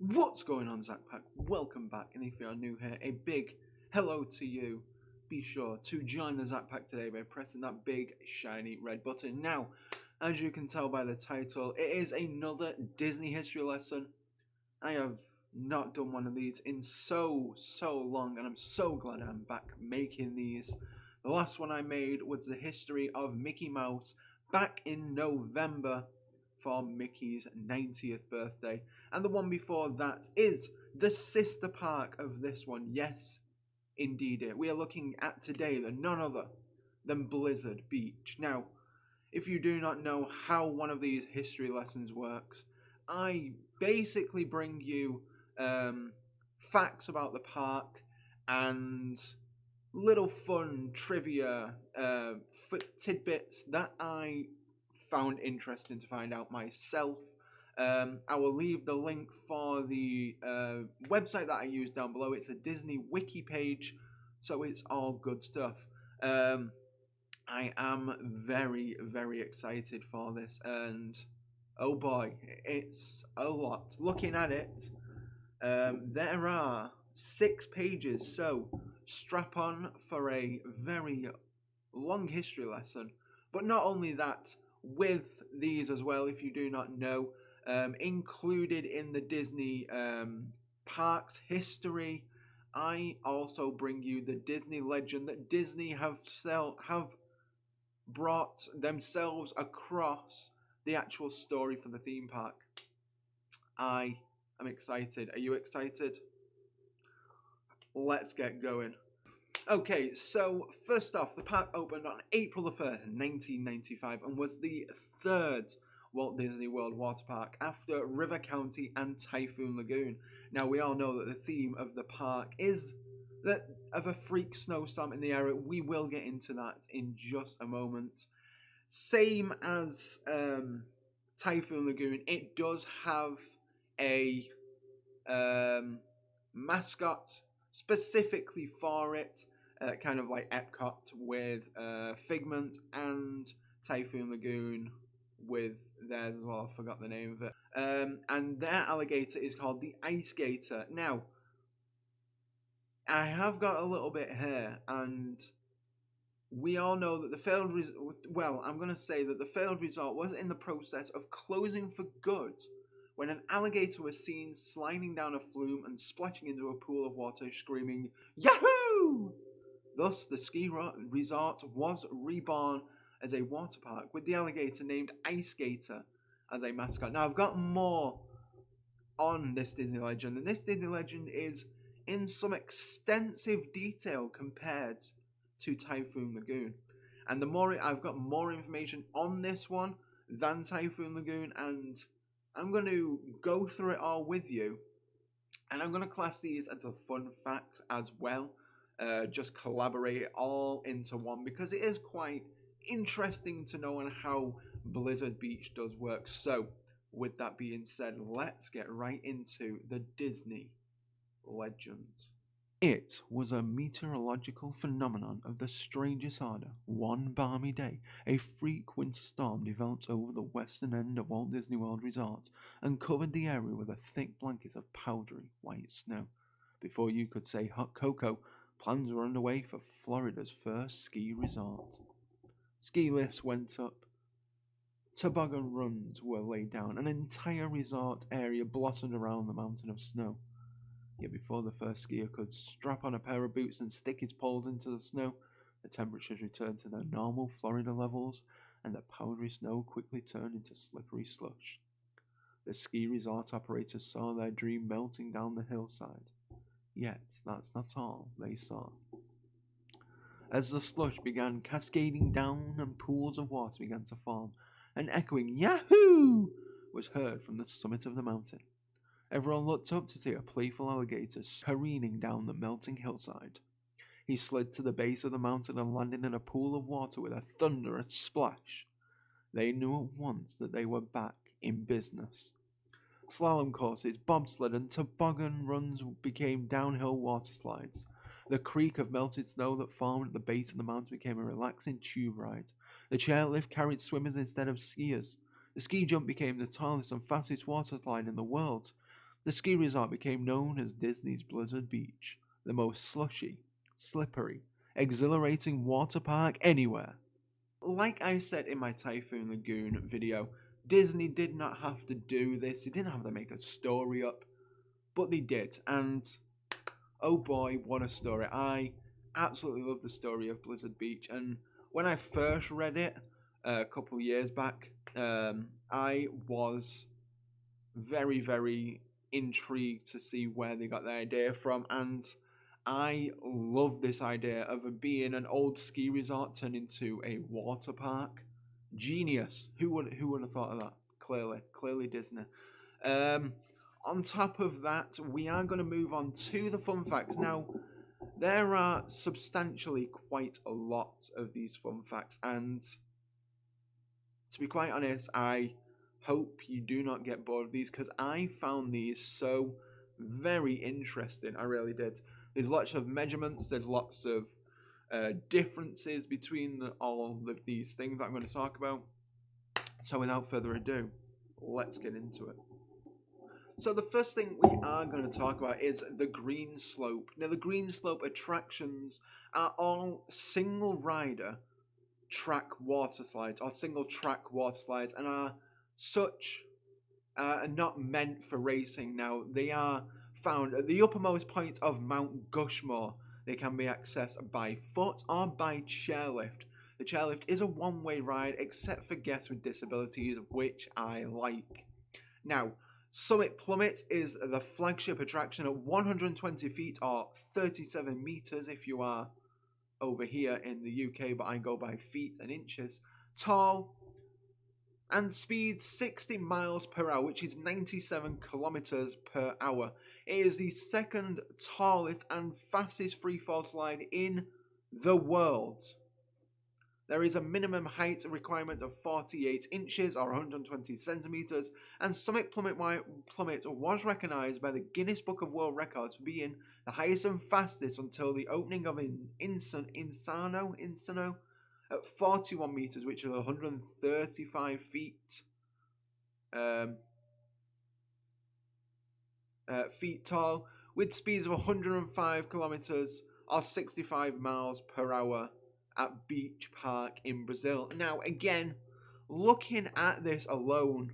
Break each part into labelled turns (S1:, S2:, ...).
S1: What's going on, Zackpack? Welcome back, and if you are new here, a big hello to you. Be sure to join the Zackpack today by pressing that big shiny red button. Now, as you can tell by the title, it is another Disney history lesson. I have not done one of these in so long, and I'm so glad I'm back making these. The last one I made was the history of Mickey Mouse back in November for Mickey's 90th birthday, and the one before that is the sister park of this one. Yes, indeed it. We are looking at today the none other than Blizzard Beach. Now, if you do not know how one of these history lessons works, I basically bring you facts about the park and little fun trivia tidbits that I found interesting to find out myself. I will leave the link for the website that I use down below. It's a Disney wiki page, so it's all good stuff. I am very excited for this, and oh boy, it's a lot. Looking at it, there are 6 pages, so strap on for a very long history lesson. But not only that, with these as well, if you do not know, included in the Disney parks history, I also bring you the Disney legend that Disney have brought themselves across the actual story for the theme park. I am excited. Are you excited? Let's get going. Okay, so first off, the park opened on April the 1st, 1995, and was the 3rd Walt Disney World water park after River County and Typhoon Lagoon. Now, we all know that the theme of the park is that of a freak snowstorm in the area. We will get into that in just a moment. Same as Typhoon Lagoon, it does have a mascot specifically for it, kind of like Epcot with Figment, and Typhoon Lagoon with theirs as well. I forgot the name of it. And their alligator is called the Ice Gator. Now, I have got a little bit here, and we all know that the failed I'm going to say that the failed resort was in the process of closing for good when an alligator was seen sliding down a flume and splashing into a pool of water, screaming, "Yahoo!" Thus, the ski resort was reborn as a water park with the alligator named Ice Gator as a mascot. Now, I've got more on this Disney legend, and this Disney legend is in some extensive detail compared to Typhoon Lagoon. And I've got more information on this one than Typhoon Lagoon, and I'm going to go through it all with you, and I'm going to class these as a fun fact as well. Just collaborate it all into one, because it is quite interesting to know on how Blizzard Beach does work. So, with that being said, let's get right into the Disney legend. It was a meteorological phenomenon of the strangest order. One balmy day, a freak winter storm developed over the western end of Walt Disney World Resort and covered the area with a thick blanket of powdery white snow. Before you could say hot cocoa, plans were underway for Florida's first ski resort. Ski lifts went up, toboggan runs were laid down, an entire resort area blossomed around the mountain of snow. Yet before the first skier could strap on a pair of boots and stick his poles into the snow, the temperatures returned to their normal Florida levels, and the powdery snow quickly turned into slippery slush. The ski resort operators saw their dream melting down the hillside. Yet that's not all they saw. As the slush began cascading down and pools of water began to form, an echoing "Yahoo!" was heard from the summit of the mountain. Everyone looked up to see a playful alligator careening down the melting hillside. He slid to the base of the mountain and landed in a pool of water with a thunderous splash. They knew at once that they were back in business. Slalom courses, bobsled, and toboggan runs became downhill water slides. The creak of melted snow that formed at the base of the mountain became a relaxing tube ride. The chairlift carried swimmers instead of skiers. The ski jump became the tallest and fastest water slide in the world. The ski resort became known as Disney's Blizzard Beach, the most slushy, slippery, exhilarating water park anywhere. Like I said in my Typhoon Lagoon video, Disney did not have to do this, they didn't have to make a story up, but they did, and oh boy, what a story. I absolutely love the story of Blizzard Beach, and when I first read it a couple years back, I was very, very intrigued to see where they got their idea from, and I love this idea of it being an old ski resort turned into a water park. Genius. Who would have thought of that? Clearly Disney. On top of that, we are going to move on to the fun facts. Now, there are substantially quite a lot of these fun facts, and to be quite honest, I hope you do not get bored of these because I found these so very interesting. I really did. There's lots of measurements, there's lots of differences between all of these things that I'm going to talk about. So without further ado, let's get into it. So the first thing we are going to talk about is the Green Slope. Now the Green Slope attractions are all single rider track water slides or single track water slides and are not meant for racing. Now they are found at the uppermost point of Mount Gushmore. They can be accessed by foot or by chairlift. The chairlift is a one-way ride except for guests with disabilities, which I like. Now, Summit Plummet is the flagship attraction at 120 feet or 37 meters if you are over here in the UK, but I go by feet and inches, tall, and speeds 60 miles per hour, which is 97 kilometers per hour. It is the second tallest and fastest freefall slide in the world. There is a minimum height requirement of 48 inches or 120 centimeters, and Summit Plummet was recognized by the Guinness Book of World Records for being the highest and fastest until the opening of Insano at 41 meters, which is 135 feet feet tall, with speeds of 105 kilometers or 65 miles per hour at Beach Park in Brazil. Now, again, looking at this alone,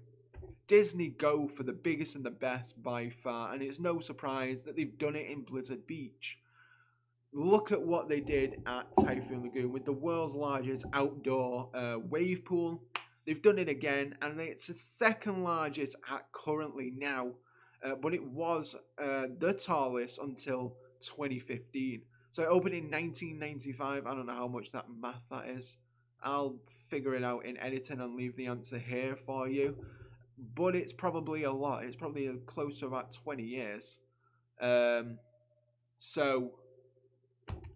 S1: Disney go for the biggest and the best by far, and it's no surprise that they've done it in Blizzard Beach. Look at what they did at Typhoon Lagoon with the world's largest outdoor wave pool. They've done it again, and it's the second largest currently now, but it was the tallest until 2015. So it opened in 1995. I don't know how much that math that is. I'll figure it out in editing and leave the answer here for you. But it's probably a lot. It's probably close to about 20 years. So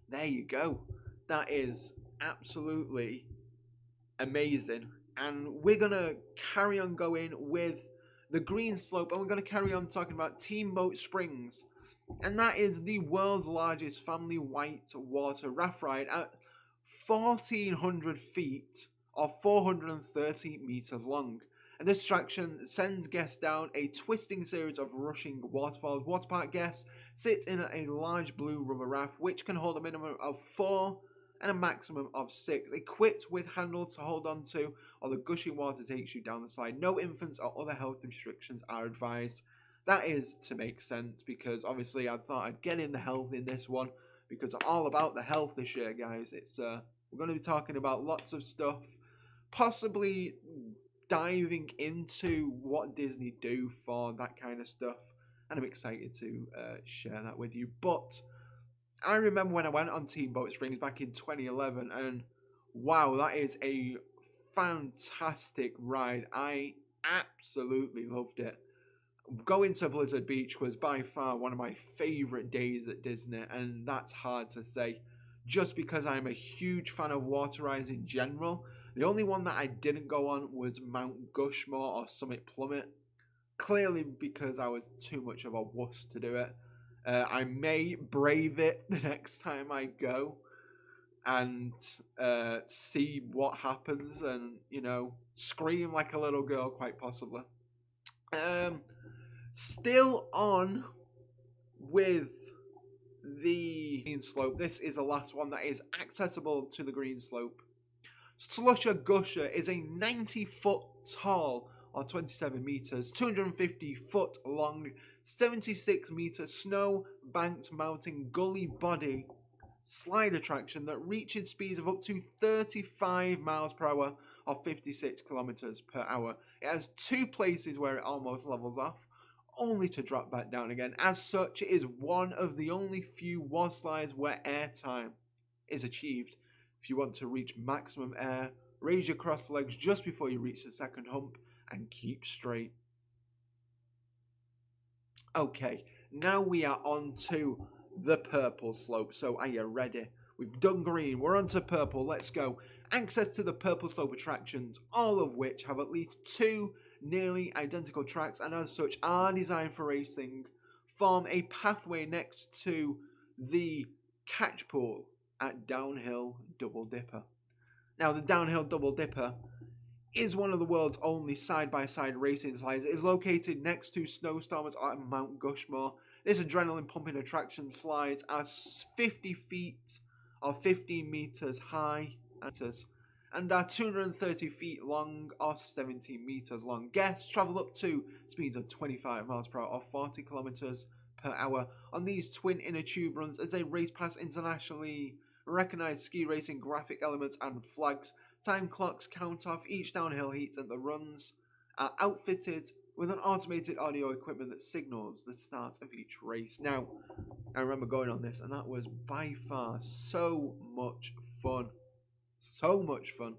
S1: there you go. That is absolutely amazing. And we're going to carry on going with the Green Slope. And we're going to carry on talking about Steamboat Springs. And that is the world's largest family white water raft ride at 1,400 feet or 430 meters long. And this attraction sends guests down a twisting series of rushing waterfalls. Water park guests sit in a large blue rubber raft which can hold a minimum of 4 and a maximum of 6, equipped with handles to hold on to, or the gushing water takes you down the slide. No infants or other health restrictions are advised. That is to make sense, because obviously I thought I'd get in the health in this one, because I'm all about the health this year, guys. It's we're going to be talking about lots of stuff, possibly diving into what Disney do for that kind of stuff, and I'm excited to share that with you. But I remember when I went on Steamboat Springs back in 2011, and wow, that is a fantastic ride. I absolutely loved it. Going to Blizzard Beach was by far one of my favourite days at Disney, and that's hard to say, just because I'm a huge fan of water rides in general. The only one that I didn't go on was Mount Gushmore or Summit Plummet, clearly because I was too much of a wuss to do it. I may brave it the next time I go and see what happens and, you know, scream like a little girl, quite possibly. Still on with the green slope. This is the last one that is accessible to the green slope. Slusher Gusher is a 90-foot tall, or 27 meters, 250 foot long, 76 meter snow banked mountain gully body slide attraction that reaches speeds of up to 35 miles per hour or 56 kilometers per hour. It has two places where it almost levels off, only to drop back down again. As such, it is one of the only few wad slides where airtime is achieved. If you want to reach maximum air, raise your crossed legs just before you reach the second hump and keep straight. Okay, now we are on to the purple slope. So are you ready? We've done green, we're on to purple, let's go. Access to the purple slope attractions, all of which have at least two nearly identical tracks and as such are designed for racing, form a pathway next to the catch pool at Downhill Double Dipper. Now the Downhill Double Dipper is one of the world's only side-by-side racing slides. It is located next to snowstormers at Mount Gushmore. This adrenaline-pumping attraction slides are 50 feet or 15 meters high and are 230 feet long or 17 meters long. Guests travel up to speeds of 25 miles per hour or 40 kilometers per hour on these twin inner tube runs as they race past internationally recognized ski racing graphic elements and flags. Time clocks count off each downhill heat and the runs are outfitted with an automated audio equipment that signals the start of each race. Now, I remember going on this and that was by far so much fun. So much fun.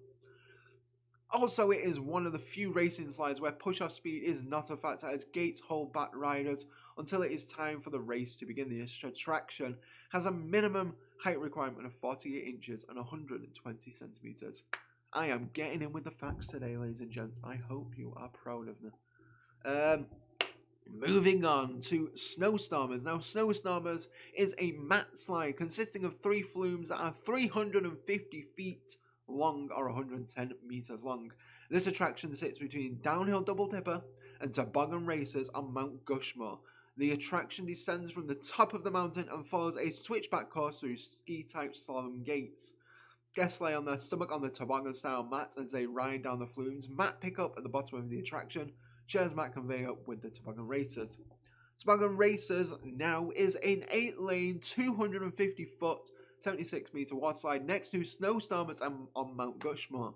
S1: Also, it is one of the few racing slides where push-off speed is not a factor as gates hold back riders until it is time for the race to begin. The attraction has a minimum height requirement of 48 inches and 120 centimeters. I am getting in with the facts today, ladies and gents. I hope you are proud of me. Moving on to Snowstormers. Now, Snowstormers is a mat slide consisting of 3 flumes that are 350 feet long or 110 meters long. This attraction sits between Downhill Double Dipper and Toboggan Races on Mount Gushmore. The attraction descends from the top of the mountain and follows a switchback course through ski-type slalom gates. Guests lay on their stomach on the toboggan-style mat as they ride down the flumes. Mat pickup at the bottom of the attraction shares mat conveyor with the Toboggan Racers. Toboggan Racers now is an 8-lane, 250-foot, 76-meter water slide next to Snowstormers on Mount Gushmore.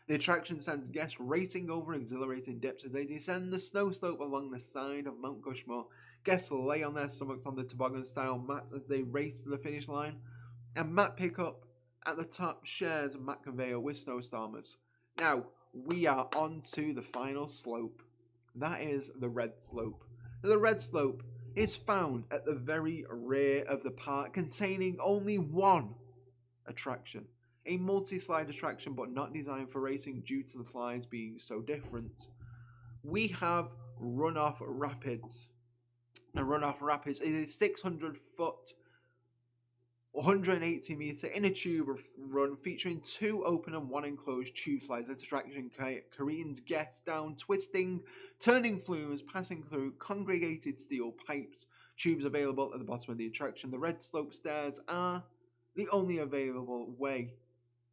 S1: The attraction sends guests racing over exhilarating dips as they descend the snow slope along the side of Mount Gushmore. Guests lay on their stomachs on the toboggan-style mat as they race to the finish line, and mat pickup at the top shares mat conveyor with Snowstormers. Now, we are on to the final slope. That is the red slope. The red slope is found at the very rear of the park, containing only one attraction. A multi-slide attraction, but not designed for racing due to the slides being so different. We have Runoff Rapids. And Runoff Rapids is a 600-foot, 180 meter inner tube run featuring 2 open and 1 enclosed tube slides. This attraction careens guests down twisting, turning flumes, passing through congregated steel pipes. Tubes available at the bottom of the attraction. The red slope stairs are the only available way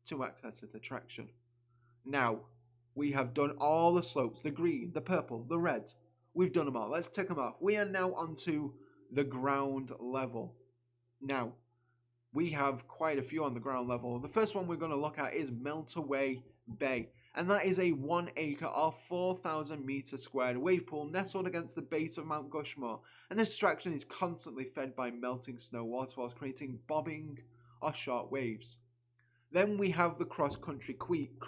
S1: to access this attraction. Now, we have done all the slopes, the green, the purple, the red. We've done them all. Let's tick them off. We are now onto the ground level. Now, we have quite a few on the ground level. The first one we're going to look at is Meltaway Bay, and that is a 1 acre or 4,000 meter squared wave pool nestled against the base of Mount Gushmore, and this attraction is constantly fed by melting snow waterfalls, creating bobbing or short waves. Then we have the Cross Country Creek,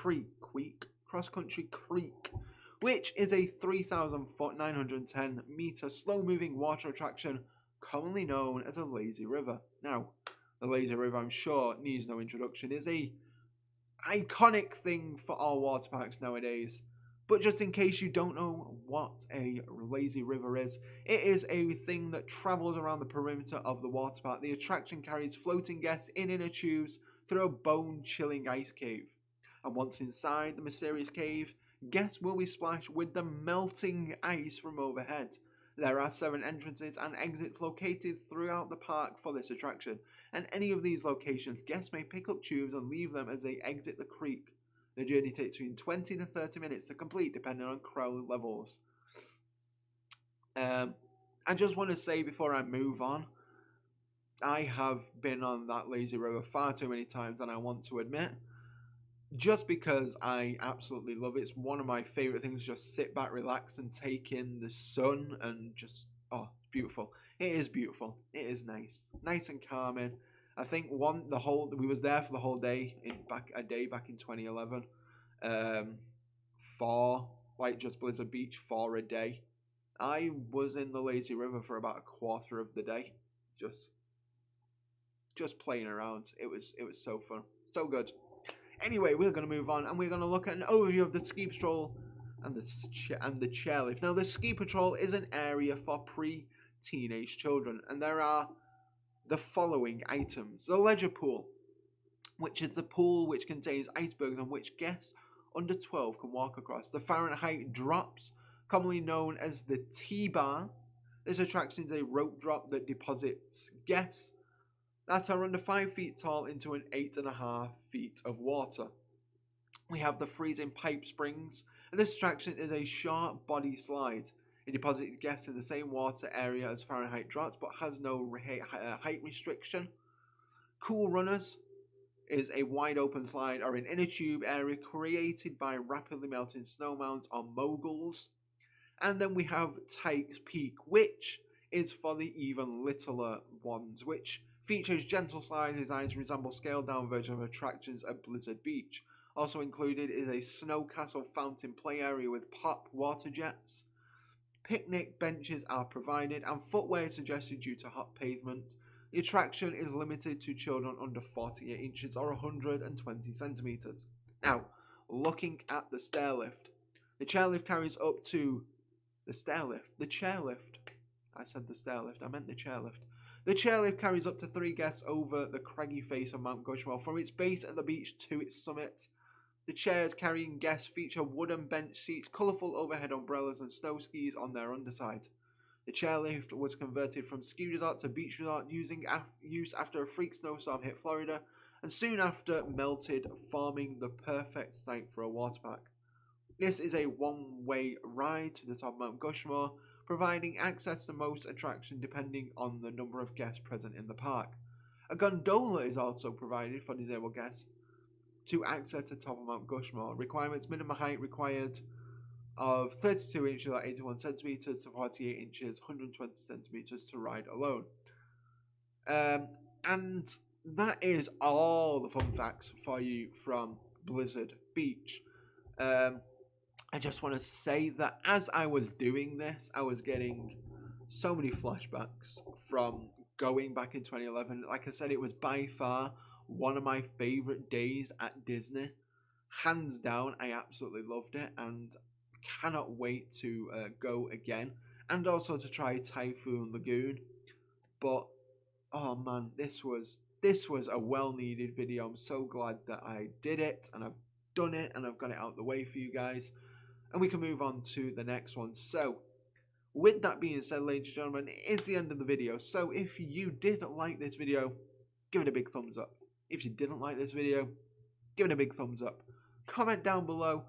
S1: which is a 3,000 foot, 910 meter slow moving water attraction commonly known as a lazy river. Now, the lazy river, I'm sure, needs no introduction. It's a iconic thing for all water parks nowadays. But just in case you don't know what a lazy river is, it is a thing that travels around the perimeter of the water park. The attraction carries floating guests in inner tubes through a bone-chilling ice cave. And once inside the mysterious cave, guests will be splashed with the melting ice from overhead. There are 7 entrances and exits located throughout the park for this attraction, and any of these locations, guests may pick up tubes and leave them as they exit the creek. The journey takes between 20 to 30 minutes to complete, depending on crowd levels. I just want to say before I move on, I have been on that lazy river far too many times than I want to admit. Just because I absolutely love it. It's one of my favourite things, just sit back, relax and take in the sun and just, oh, beautiful. It is beautiful. It is nice. Nice and calming. I think we was there for the whole day, back in 2011, for, like, just Blizzard Beach for a day. I was in the lazy river for about a quarter of the day. Just playing around. It was so fun. So good. Anyway, we're going to move on, and we're going to look at an overview of the ski patrol and the chairlift. Now, the ski patrol is an area for pre-teenage children, and there are the following items. The leisure pool, which is the pool which contains icebergs on which guests under 12 can walk across. The Fahrenheit drops, commonly known as the T-bar. This attraction is a rope drop that deposits guests that are under 5 feet tall into an 8.5 feet of water. We have the freezing pipe springs, and this attraction is a short body slide. It deposits guests in the same water area as Fahrenheit drops, but has no height restriction. Cool Runners is a wide open slide or an inner tube area created by rapidly melting snow mounds or moguls. And then we have Tykes Peak, which is for the even littler ones, which features gentle slides designed to resemble scaled-down version of attractions at Blizzard Beach. Also included is a snow castle fountain play area with pop water jets. Picnic benches are provided, and footwear is suggested due to hot pavement. The attraction is limited to children under 48 inches or 120 centimeters. Now, looking at the stairlift. The chairlift carries up to the chairlift. I said the stairlift, I meant the chairlift. The chairlift carries up to 3 guests over the craggy face of Mount Gushmore from its base at the beach to its summit. The chairs carrying guests feature wooden bench seats, colourful overhead umbrellas and snow skis on their underside. The chairlift was converted from ski resort to beach resort use after a freak snowstorm hit Florida, and soon after melted, forming the perfect site for a water park. This is a one-way ride to the top of Mount Gushmore, providing access to most attractions depending on the number of guests present in the park. A gondola is also provided for disabled guests to access the top of Mount Gushmore. Requirements: minimum height required of 32 inches or 81 centimeters to 48 inches, 120 centimeters to ride alone. And that is all the fun facts for you from Blizzard Beach. I just want to say that as I was doing this, I was getting so many flashbacks from going back in 2011. Like I said, it was by far one of my favourite days at Disney. Hands down, I absolutely loved it and cannot wait to go again. And also to try Typhoon Lagoon. But, oh man, this was a well-needed video. I'm so glad that I did it and I've done it and I've got it out the way for you guys. And we can move on to the next one. So, with that being said, ladies and gentlemen, it is the end of the video. So, if you did like this video, give it a big thumbs up. If you didn't like this video, give it a big thumbs up. Comment down below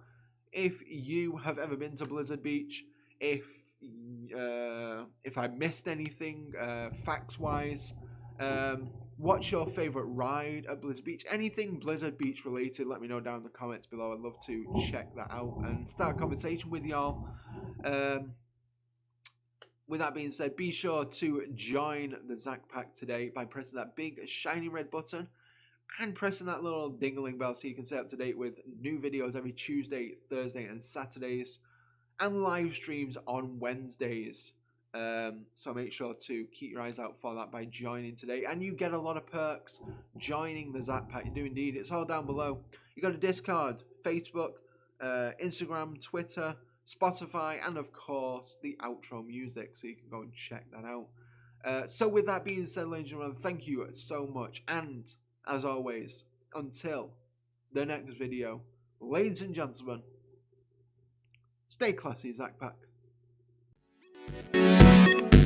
S1: if you have ever been to Blizzard Beach, if I missed anything facts-wise. What's your favourite ride at Blizzard Beach? Anything Blizzard Beach related, let me know down in the comments below. I'd love to check that out and start a conversation with y'all. With that being said, be sure to join the Zack Pack today by pressing that big shiny red button and pressing that little ding-a-ling bell so you can stay up to date with new videos every Tuesday, Thursday and Saturdays, and live streams on Wednesdays. So make sure to keep your eyes out for that by joining today, and you get a lot of perks joining the Zack Pack. You do indeed. It's all down below. You got a Discord, Facebook, Instagram, Twitter, Spotify, and of course the outro music, so you can go and check that out. So with that being said, ladies and gentlemen, thank you so much, and as always, until the next video, ladies and gentlemen, stay classy, Zack Pack. bye.